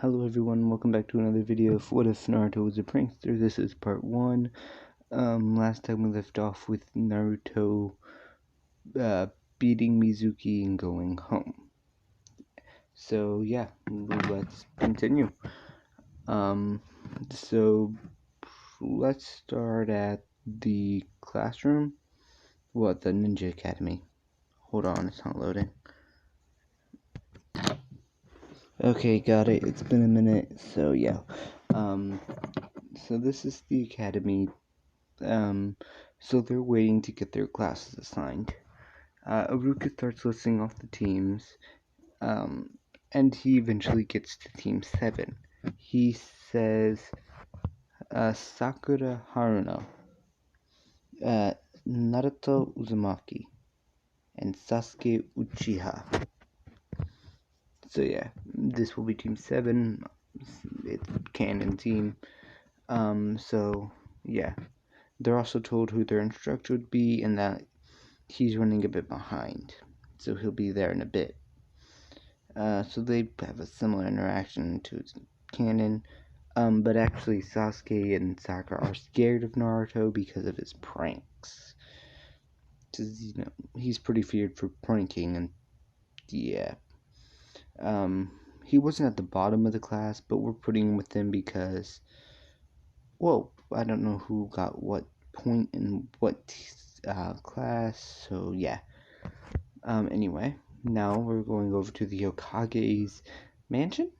Hello everyone, welcome back to another video of What If Naruto Was a Prankster. This is part 1. Last time we left off with Naruto beating Mizuki and going home. So yeah, let's continue. So let's start at the classroom. What, the Ninja Academy. Hold on, it's not loading. Okay, got it. It's been a minute, so yeah. So this is the academy. So they're waiting to get their classes assigned. Aruka starts listing off the teams, and he eventually gets to Team 7. He says, Sakura Haruno, Naruto Uzumaki, and Sasuke Uchiha. So yeah, this will be Team 7. It's canon team. So yeah. They're also told who their instructor would be and that he's running a bit behind. So he'll be there in a bit. So they have a similar interaction to its canon. But actually Sasuke and Sakura are scared of Naruto because of his pranks. Because, you know, he's pretty feared for pranking and yeah. He wasn't at the bottom of the class, but we're putting him with them because, well, I don't know who got what point in what class, so yeah. Anyway, now we're going over to the Hokage's mansion,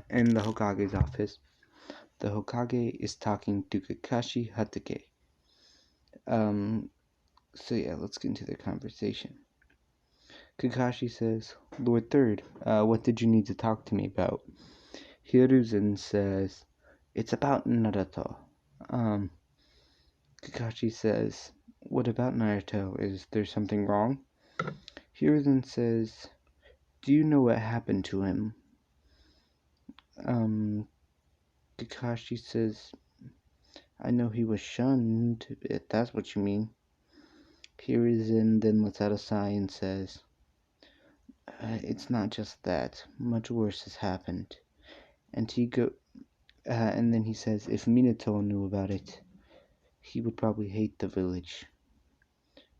in the Hokage's office. The Hokage is talking to Kakashi Hatake. So yeah, let's get into the conversation. Kakashi says, Lord Third, what did you need to talk to me about? Hiruzen says, it's about Naruto. Kakashi says, what about Naruto? Is there something wrong? Hiruzen says, do you know what happened to him? Kakashi says, I know he was shunned, if that's what you mean. Hiruzen then lets out a sigh and says, it's not just that. Much worse has happened. And and then he says, if Minato knew about it, he would probably hate the village.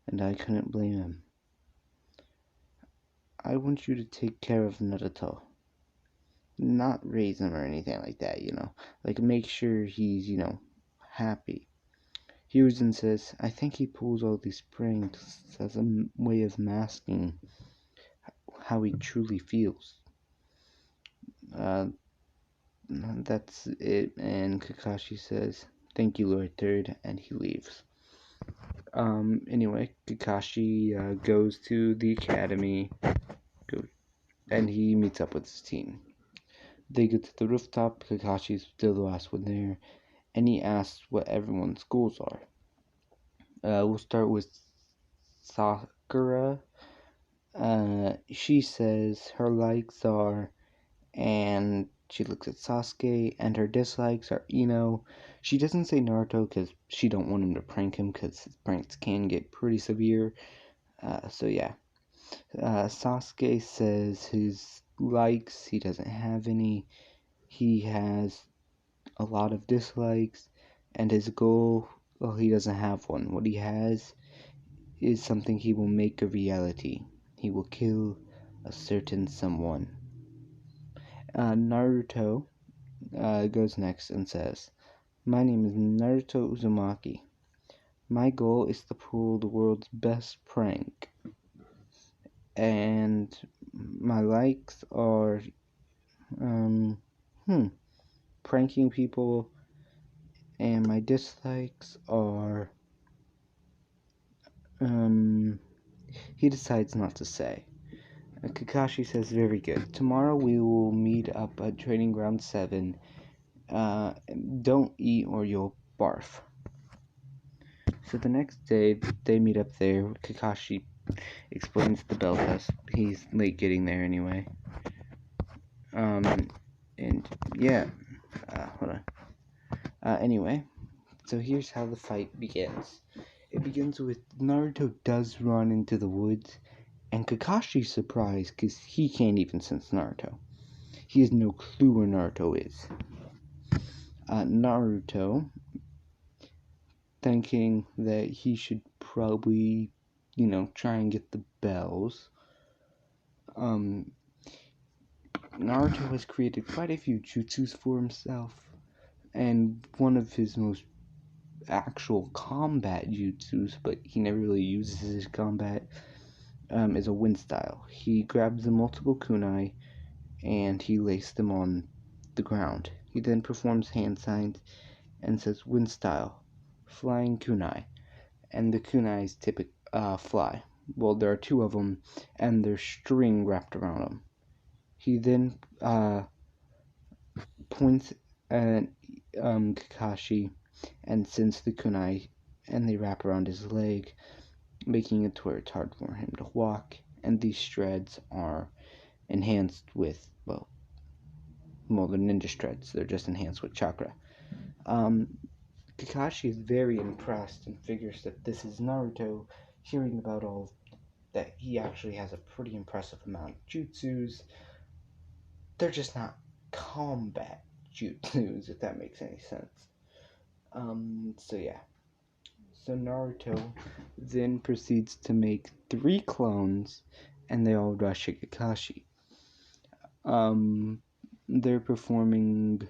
And I couldn't blame him. I want you to take care of Naruto. Not raise him or anything like that, you know. Like, make sure he's, you know, happy. Hiruzen says, I think he pulls all these pranks as a way of masking how he truly feels. That's it, and Kakashi says, thank you, Lord Third, and he leaves. Anyway, Kakashi goes to the academy, and he meets up with his team. They get to the rooftop. Kakashi's still the last one there, and he asks what everyone's goals are. We'll start with Sakura. She says her likes are, and she looks at Sasuke, and her dislikes are Ino. She doesn't say Naruto because she don't want him to prank him because his pranks can get pretty severe. So yeah. Sasuke says his likes, he doesn't have any. He has a lot of dislikes, and his goal, well, he doesn't have one. What he has is something he will make a reality. He will kill a certain someone. Naruto goes next and says, my name is Naruto Uzumaki. My goal is to pull the world's best prank. And my likes are, pranking people. And my dislikes are, he decides not to say. Kakashi says, very good. Tomorrow we will meet up at Training Ground 7. Don't eat or you'll barf. So the next day, they meet up there. Kakashi explains the bell test. He's late getting there anyway. And yeah. Hold on. Anyway, so here's how the fight begins. It begins with Naruto does run into the woods, and Kakashi's surprised because he can't even sense Naruto. he has no clue where Naruto is. Naruto, thinking that he should probably, try and get the bells. Naruto has created quite a few jutsus for himself, and one of his most actual combat jutsus, but he never really uses his combat, is a wind style. He grabs the multiple kunai and he lays them on the ground. He then performs hand signs and says wind style, flying kunai, and the kunais fly. Well, there are two of them, and there's string wrapped around them. He then points at Kakashi and sends the kunai, and they wrap around his leg, making it to where it's hard for him to walk. And these shreds are enhanced with, well, they're ninja shreds. They're just enhanced with chakra. Kakashi is very impressed and figures that this is Naruto, hearing about all that he actually has a pretty impressive amount of jutsus. They're just not combat jutsus, if that makes any sense. So Naruto then proceeds to make 3 clones, and they all rush at Kakashi. They're performing,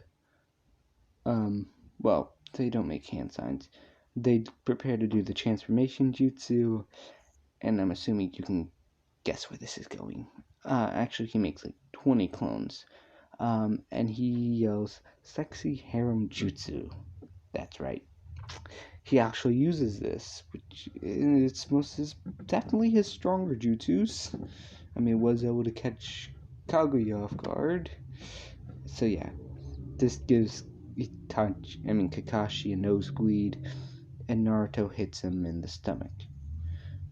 they don't make hand signs. They prepare to do the transformation jutsu, and I'm assuming you can guess where this is going. Actually, he makes like 20 clones, and he yells, "Sexy harem jutsu." That's right. He actually uses this, which is definitely his stronger jutsus. I mean, was able to catch Kaguya off guard. So yeah, this gives Kakashi a nosebleed, and Naruto hits him in the stomach.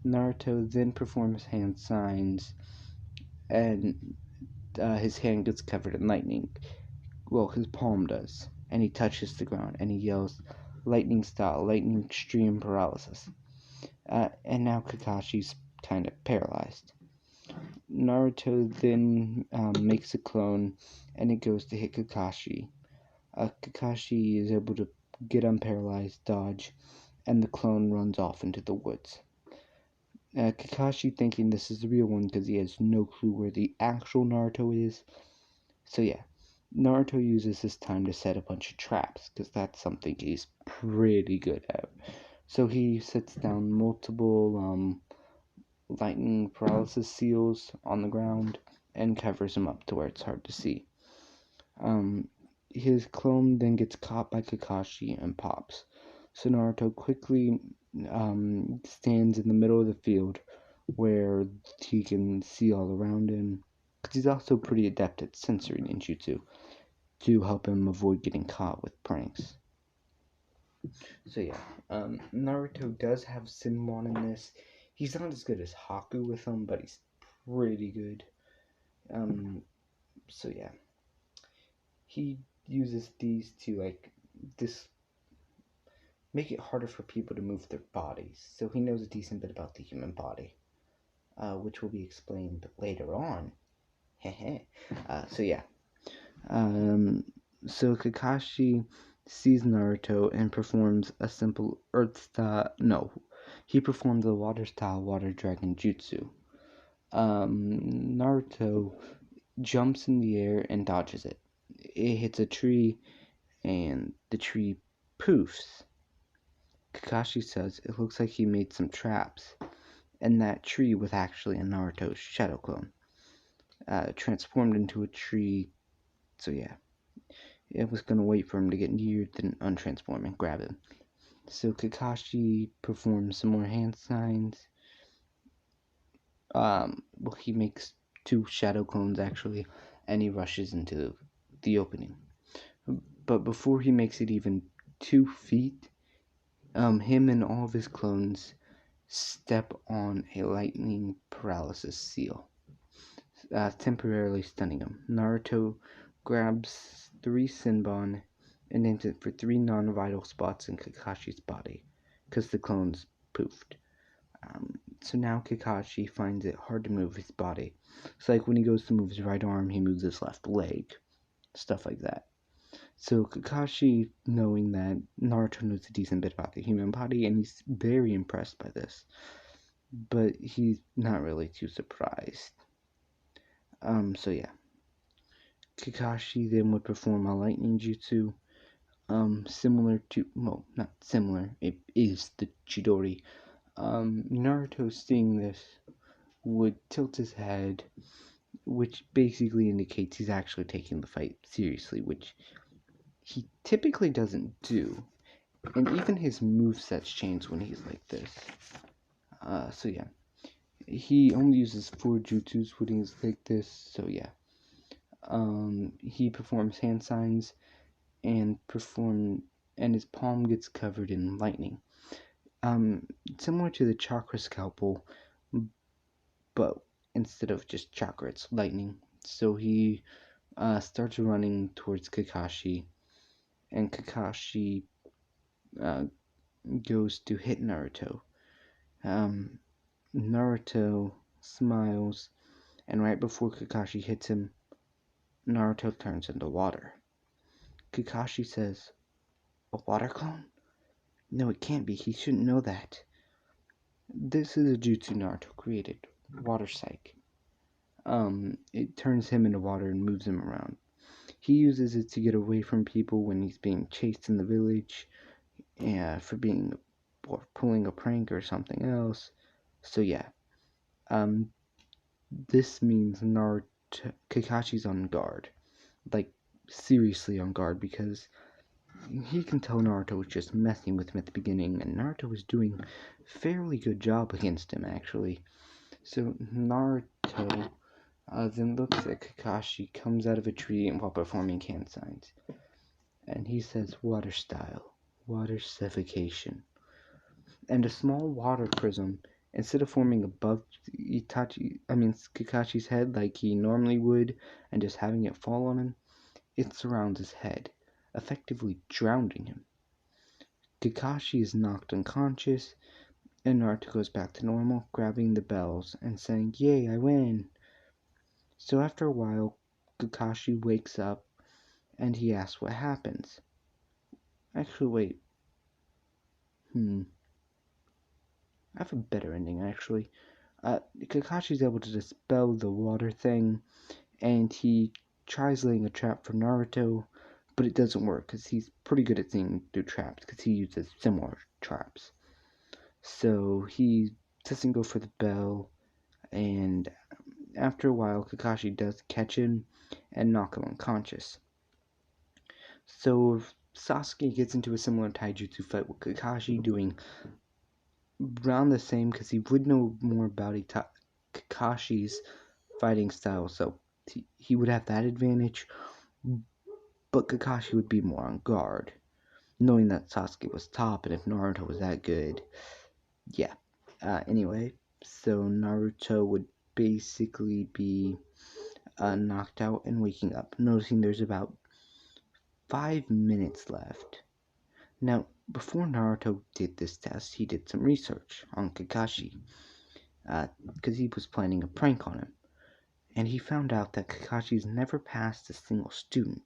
Naruto then performs hand signs, and his hand gets covered in lightning. Well, his palm does, and he touches the ground, and he yells, "Lightning style, lightning extreme paralysis." And now Kakashi's kind of paralyzed. Naruto then makes a clone, and it goes to hit Kakashi. Kakashi is able to get unparalyzed, dodge, and the clone runs off into the woods. Kakashi, thinking this is the real one because he has no clue where the actual Naruto is. So yeah, Naruto uses this time to set a bunch of traps, because that's something he's pretty good at. So he sets down multiple lightning paralysis seals on the ground and covers them up to where it's hard to see. His clone then gets caught by Kakashi and pops. So Naruto quickly stands in the middle of the field where he can see all around him, because he's also pretty adept at sensory ninjutsu to help him avoid getting caught with pranks. So yeah, Naruto does have Sinmon in this. He's not as good as Haku with him, but he's pretty good. So yeah, he uses these to make it harder for people to move their bodies. So he knows a decent bit about the human body, which will be explained later on. So yeah. So Kakashi sees Naruto and performs a simple earth style. No, he performs a water style water dragon jutsu. Naruto jumps in the air and dodges it. It hits a tree, and the tree poofs. Kakashi says it looks like he made some traps, and that tree was actually a Naruto's shadow clone, transformed into a tree. So yeah, it was gonna wait for him to get near, then untransform and grab him. So Kakashi performs some more hand signs. He makes 2 shadow clones actually, and he rushes into the opening. But before he makes it even 2 feet, him and all of his clones step on a lightning paralysis seal, temporarily stunning him. Naruto grabs 3 Sinbon and aims it for 3 non-vital spots in Kakashi's body, because the clones poofed. So now Kakashi finds it hard to move his body. It's like when he goes to move his right arm, he moves his left leg. stuff like that. So Kakashi, knowing that Naruto knows a decent bit about the human body, and he's very impressed by this, but he's not really too surprised. So yeah, Kakashi then would perform a lightning jutsu, similar to, well, not similar, it is the Chidori. Naruto, seeing this, would tilt his head, which basically indicates he's actually taking the fight seriously, which he typically doesn't do. And even his movesets change when he's like this. So yeah. He only uses 4 jutsus when he's like this, so yeah. He performs hand signs and his palm gets covered in lightning. Similar to the chakra scalpel, but instead of just chakra, it's lightning. So he starts running towards Kakashi, and Kakashi goes to hit Naruto. Naruto smiles, and right before Kakashi hits him, Naruto turns into water. Kakashi says, "A water clone? No, it can't be. He shouldn't know that." This is a jutsu Naruto created, Water Psych. It turns him into water and moves him around. He uses it to get away from people when he's being chased in the village, for being or pulling a prank or something else. So yeah, this means Kakashi's on guard, like seriously on guard, because he can tell Naruto was just messing with him at the beginning, and Naruto was doing a fairly good job against him actually. So Naruto then looks at Kakashi, comes out of a tree while performing hand signs, and he says, "Water style, water suffocation." And a small water prism, instead of forming above Kakashi's head like he normally would, and just having it fall on him, it surrounds his head, effectively drowning him. Kakashi is knocked unconscious, and Naruto goes back to normal, grabbing the bells and saying, "Yay, I win!" So after a while, Kakashi wakes up, and he asks what happens. Actually, wait. I have a better ending, actually. Kakashi's able to dispel the water thing, and he tries laying a trap for Naruto, but it doesn't work because he's pretty good at seeing through traps because he uses similar traps. So he doesn't go for the bell, and after a while, Kakashi does catch him and knock him unconscious. So Sasuke gets into a similar taijutsu fight with Kakashi, doing around the same because he would know more about Kakashi's fighting style, so he would have that advantage, but Kakashi would be more on guard, knowing that Sasuke was top, and if Naruto was that good, yeah. Anyway, so Naruto would basically be knocked out and waking up, noticing there's about 5 minutes left. Now, before Naruto did this test, he did some research on Kakashi, because he was planning a prank on him, and he found out that Kakashi's never passed a single student,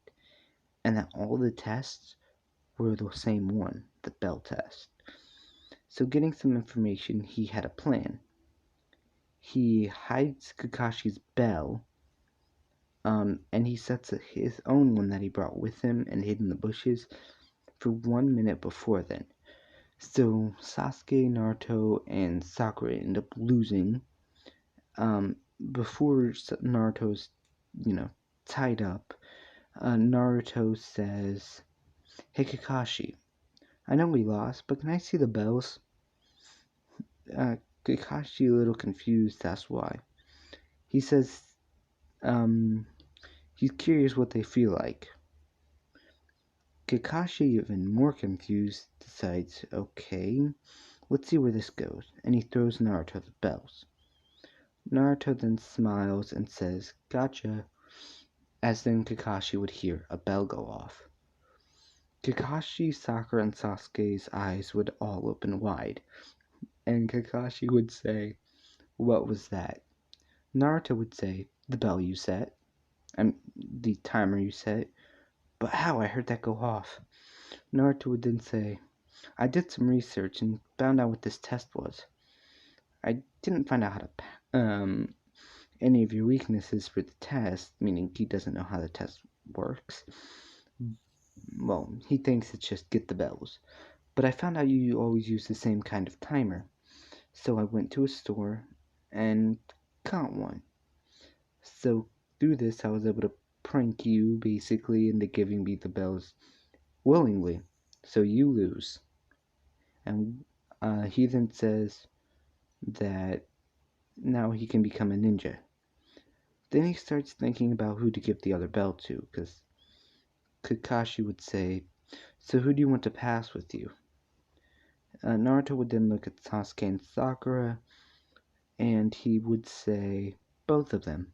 and that all the tests were the same one, the bell test. So getting some information, he had a plan. He hides Kakashi's bell, and he sets his own one that he brought with him and hid in the bushes for 1 minute before then. So Sasuke, Naruto, and Sakura end up losing. Before Naruto's, tied up, Naruto says, "Hey Kakashi, I know we lost, but can I see the bells?" Kakashi, a little confused, asks why. He says, he's curious what they feel like. Kakashi, even more confused, decides, okay, let's see where this goes, and he throws Naruto the bells. Naruto then smiles and says, "Gotcha," as then Kakashi would hear a bell go off. Kakashi, Sakura, and Sasuke's eyes would all open wide, and Kakashi would say, "What was that?" Naruto would say, "The bell you set, the timer you set." But how? I heard that go off. Naruto would then say, I did some research and found out what this test was. I didn't find out how to any of your weaknesses for the test, meaning he doesn't know how the test works. Well, he thinks it's just get the bells. But I found out you always use the same kind of timer. So I went to a store and got one. So through this, I was able to prank you basically into giving me the bells willingly. So you lose. And he then says that now he can become a ninja. Then he starts thinking about who to give the other bell to, because Kakashi would say, so who do you want to pass with you? Naruto would then look at Sasuke and Sakura, and he would say, both of them.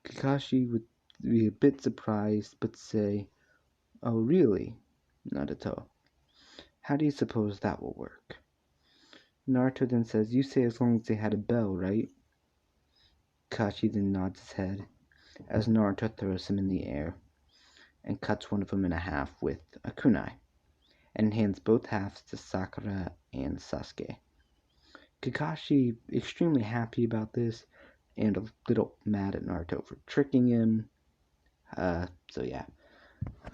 Kakashi would be a bit surprised, but say, oh really, Naruto? How do you suppose that will work? Naruto then says, you say as long as they had a bell, right? Kakashi then nods his head, as Naruto throws him in the air, and cuts one of them in half with a kunai, and hands both halves to Sakura and Sasuke. Kakashi extremely happy about this, and a little mad at Naruto for tricking him. So yeah.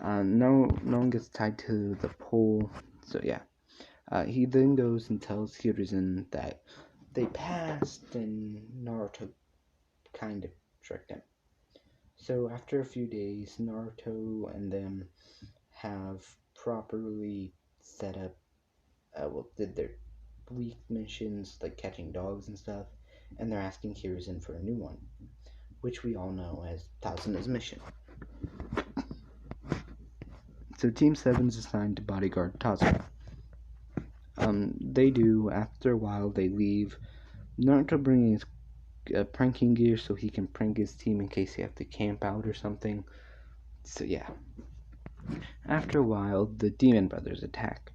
No one gets tied to the pole. So yeah. He then goes and tells Hiruzen that they passed and Naruto kind of tricked him. So after a few days, Naruto and them have properly set up, did their week missions, like catching dogs and stuff, and they're asking Hiruzen for a new one, which we all know as Tazuna's mission. So Team 7 is assigned to bodyguard Tazuna. They do, after a while, they leave. Naruto bringing his pranking gear so he can prank his team in case they have to camp out or something. So yeah. After a while, the Demon Brothers attack.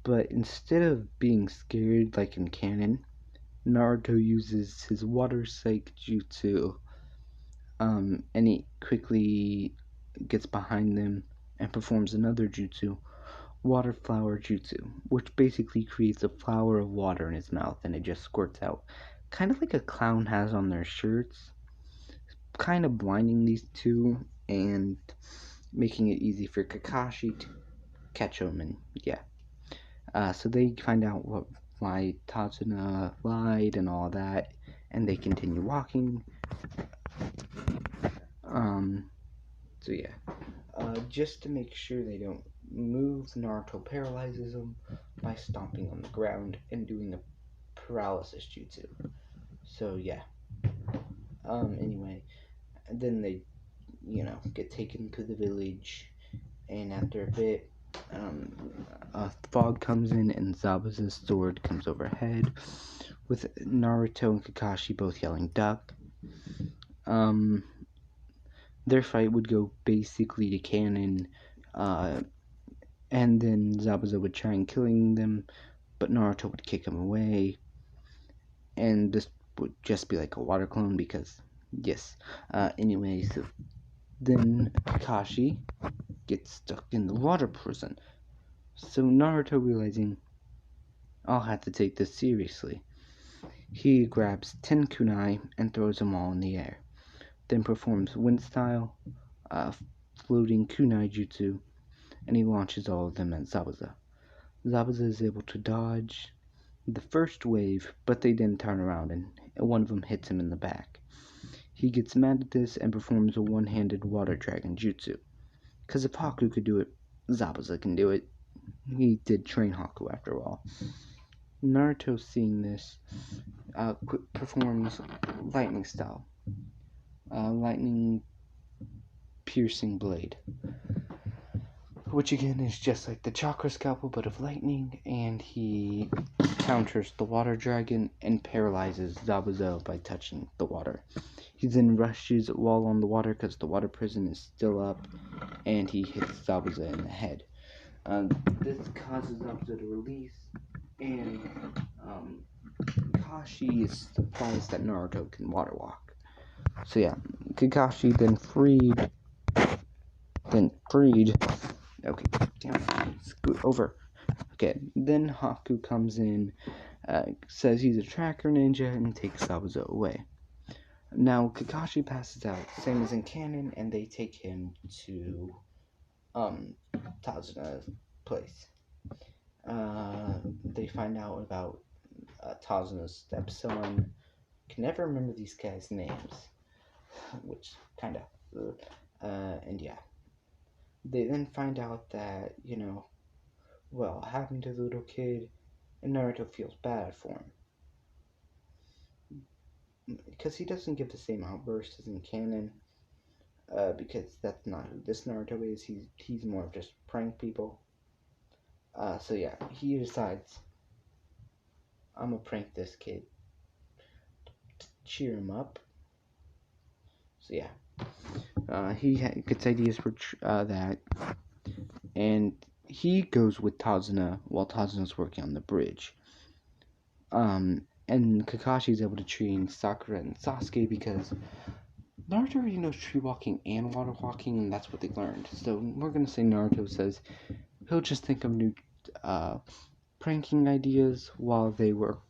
But instead of being scared like in canon, Naruto uses his water psych jutsu, and he quickly gets behind them and performs another jutsu, water flower jutsu, which basically creates a flower of water in his mouth and it just squirts out, kind of like a clown has on their shirts, kind of blinding these two and making it easy for Kakashi to catch him. And yeah, so they find out why Tazuna lied and all that, and they continue walking. So yeah, just to make sure they don't move, Naruto paralyzes them by stomping on the ground and doing a paralysis jutsu. So yeah. Anyway, and then they, get taken to the village, and after a bit, a fog comes in and Zabuza's sword comes overhead, with Naruto and Kakashi both yelling duck. Their fight would go basically to canon, and then Zabuza would try and killing them, but Naruto would kick him away, and this would just be like a water clone because, yes. Anyway, so then Kakashi gets stuck in the water prison. So Naruto, realizing I'll have to take this seriously, he grabs 10 kunai and throws them all in the air, then performs wind style, floating kunai jutsu, and he launches all of them at Zabuza. Zabuza is able to dodge the first wave, but they then turn around and one of them hits him in the back. He gets mad at this and performs a one-handed water dragon jutsu. Because if Haku could do it, Zabuza can do it. He did train Haku after all. Naruto, seeing this, performs lightning style. Lightning piercing blade. Which again is just like the chakra scalpel but of lightning, and he counters the water dragon and paralyzes Zabuza by touching the water. He then rushes while on the water because the water prison is still up, and he hits Zabuza in the head. This causes Zabuza to release, and Kakashi is surprised that Naruto can water walk. So yeah, Kakashi then freed then freed. Okay, damn it. Scoot over. Okay, then Haku comes in, says he's a tracker ninja, and takes Zabuza away. Now, Kakashi passes out, same as in canon, and they take him to, Tazuna's place. They find out about Tazuna's stepson. Can never remember these guys' names, which kinda, and yeah. They then find out that, what happened to the little kid, and Naruto feels bad for him. Because he doesn't give the same outbursts as in canon, because that's not who this Naruto is. He's more of just prank people. So yeah, he decides, I'm gonna prank this kid to cheer him up. So yeah, he gets ideas for that, and he goes with Tazuna while Tazuna's working on the bridge. And Kakashi's able to train Sakura and Sasuke because Naruto already knows tree walking and water walking, and that's what they learned. So we're gonna say Naruto says he'll just think of new pranking ideas while they work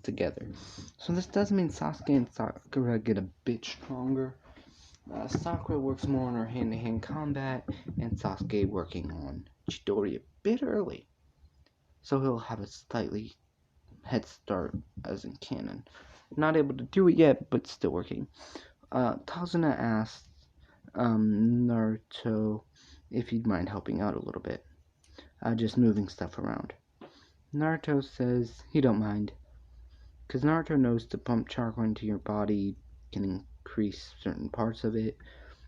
together. So this does mean Sasuke and Sakura get a bit stronger. Sakura works more on her hand-to-hand combat, and Sasuke working on Chidori a bit early. So he'll have a slightly head start as in canon. Not able to do it yet, but still working. Tazuna asks Naruto if he'd mind helping out a little bit, just moving stuff around. Naruto says he don't mind, because Naruto knows to pump chakra into your body can increase certain parts of it,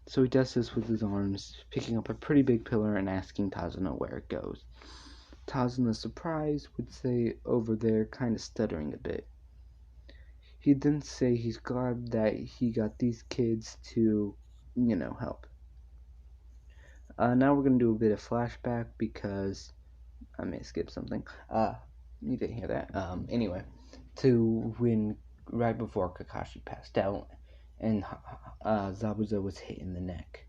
so he does this with his arms, picking up a pretty big pillar and asking Tazuna where it goes. Tazuna, surprised, would say over there, kind of stuttering a bit. He'd then say he's glad that he got these kids to, help. Now we're going to do a bit of flashback because I may skip something. You didn't hear that. Anyway, to when right before Kakashi passed out and Zabuza was hit in the neck.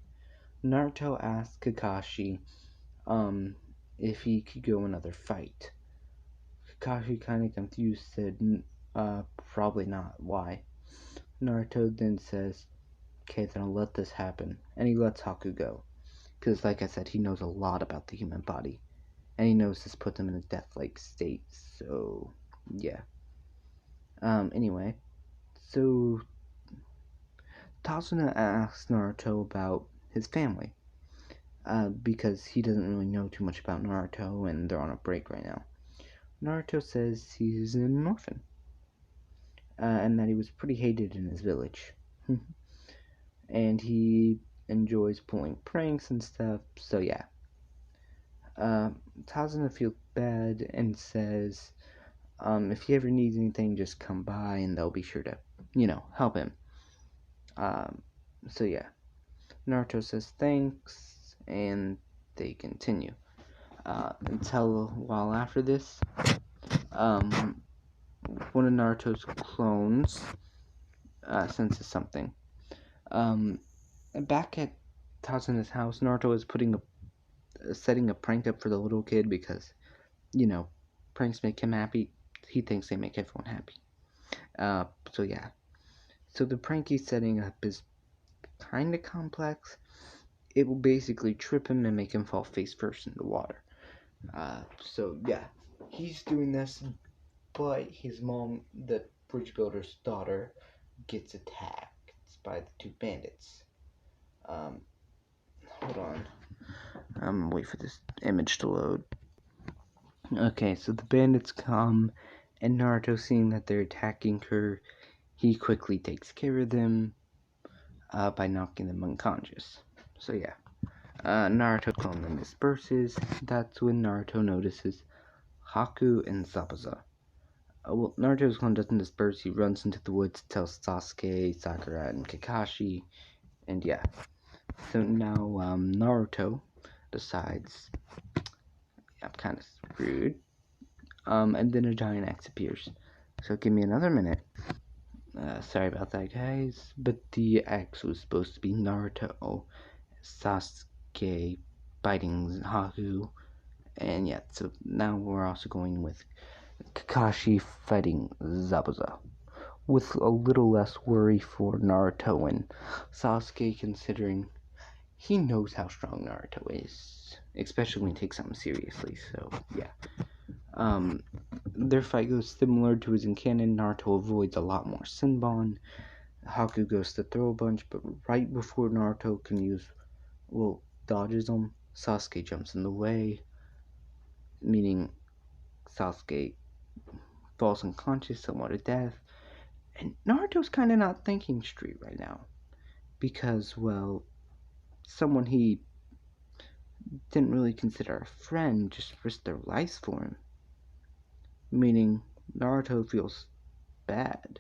Naruto asked Kakashi if he could go another fight. Kakashi, kind of confused, said, probably not. Why? Naruto then says, okay, then I'll let this happen. And he lets Haku go. Because, like I said, he knows a lot about the human body. And he knows this puts him in a death-like state. So, yeah. Anyway. So, Tazuna asks Naruto about his family. Because he doesn't really know too much about Naruto, and they're on a break right now. Naruto says he's an orphan. And that he was pretty hated in his village. And he enjoys pulling pranks and stuff, so yeah. Tazuna feels bad and says, if he ever needs anything, just come by and they'll be sure to, help him. So yeah. Naruto says thanks, and they continue. Until a while after this, one of Naruto's clones senses something. Back at Tazuna's house, Naruto is setting a prank up for the little kid because, pranks make him happy. He thinks they make everyone happy. So yeah. So the prank he's setting up is kind of complex. It will basically trip him and make him fall face first in the water. So yeah, he's doing this, but his mom, the bridge builder's daughter, gets attacked by the two bandits. Hold on. I'm gonna wait for this image to load. Okay, so the bandits come, and Naruto, seeing that they're attacking her, he quickly takes care of them by knocking them unconscious. So yeah, Naruto clone then disperses. That's when Naruto notices Haku and Zabuza. Well, Naruto's clone doesn't disperse. He runs into the woods, tells Sasuke, Sakura, and Kakashi, and yeah. So now Naruto decides, I'm kind of screwed. And then a giant axe appears. So give me another minute. Sorry about that, guys. But the axe was supposed to be Naruto, Sasuke fighting Haku, and yeah, so now we're also going with Kakashi fighting Zabuza, with a little less worry for Naruto and Sasuke, considering he knows how strong Naruto is, especially when he takes something seriously. So yeah, their fight goes similar to his in canon. Naruto avoids a lot more Senbon. Haku goes to throw a bunch, but right before Naruto can dodges him, Sasuke jumps in the way, meaning Sasuke falls unconscious, somewhat to death. And Naruto's kind of not thinking straight right now, because, well, someone he didn't really consider a friend just risked their lives for him. Meaning, Naruto feels bad.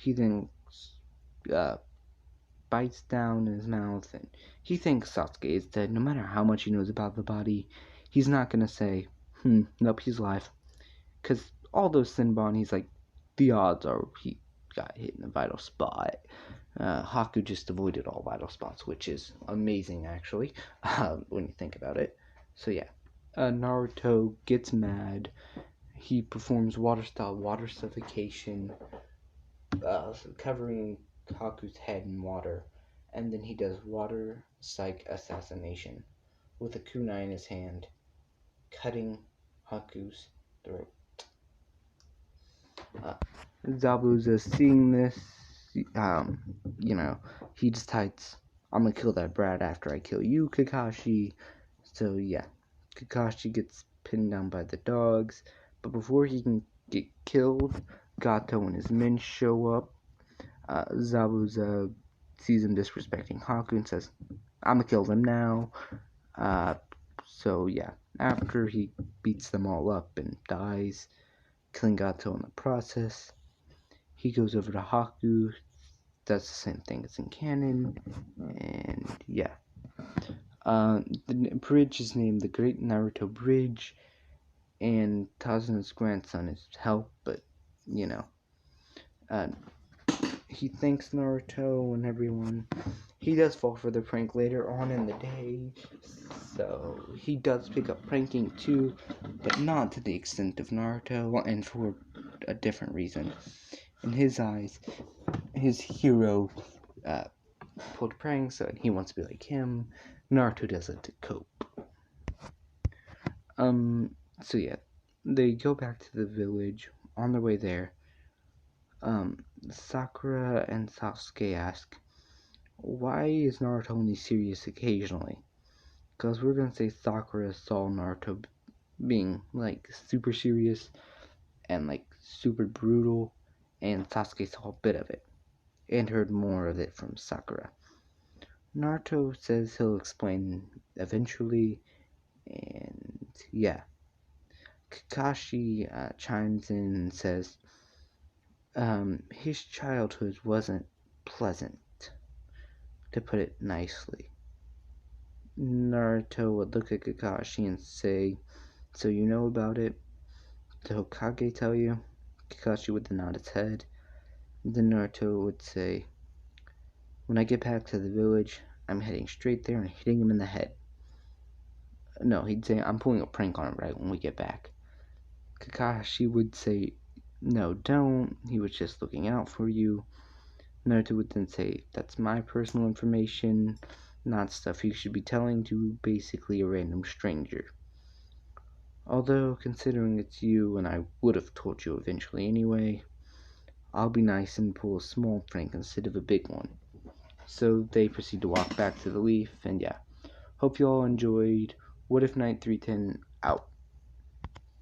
He then bites down in his mouth, and he thinks Sasuke is dead. No matter how much he knows about the body, he's not gonna say, nope, he's alive. Because all those Senbon, he's like, the odds are he got hit in a vital spot. Haku just avoided all vital spots, which is amazing, actually, when you think about it. So yeah, Naruto gets mad. He performs water-style water suffocation, covering Haku's head in water, and then he does water psych assassination with a kunai in his hand, cutting Haku's throat. Zabuza seeing this, he decides, I'm gonna kill that brat after I kill you, Kakashi. So yeah, Kakashi gets pinned down by the dogs, but before he can get killed, Gato and his men show up. Zabuza sees him disrespecting Haku and says, I'm gonna kill them now. So yeah, after he beats them all up and dies, killing Gato in the process, he goes over to Haku, does the same thing as in canon, and yeah. The bridge is named the Great Naruto Bridge, and Tazuna's grandson is help, but, he thanks Naruto and everyone. He does fall for the prank later on in the day, so he does pick up pranking too, but not to the extent of Naruto, and for a different reason. In his eyes, his hero pulled pranks, and he wants to be like him. Naruto does it to cope. So yeah, they go back to the village. On their way there, Sakura and Sasuke ask, why is Naruto only serious occasionally? Because we're gonna say Sakura saw Naruto being, like, super serious and, like, super brutal, and Sasuke saw a bit of it, and heard more of it from Sakura. Naruto says he'll explain eventually, and yeah. Kakashi chimes in and says, his childhood wasn't pleasant, to put it nicely. Naruto would look at Kakashi and say, so you know about it? Did Hokage tell you? Kakashi would nod his head. Then Naruto would say, when I get back to the village, I'm heading straight there and hitting him in the head. No, he'd say, I'm pulling a prank on him right when we get back. Kakashi would say, no, don't. He was just looking out for you. Naruto would then say, that's my personal information, not stuff you should be telling to basically a random stranger. Although, considering it's you and I would have told you eventually anyway, I'll be nice and pull a small prank instead of a big one. So they proceed to walk back to the leaf, and yeah. Hope you all enjoyed. What If Night 310 out.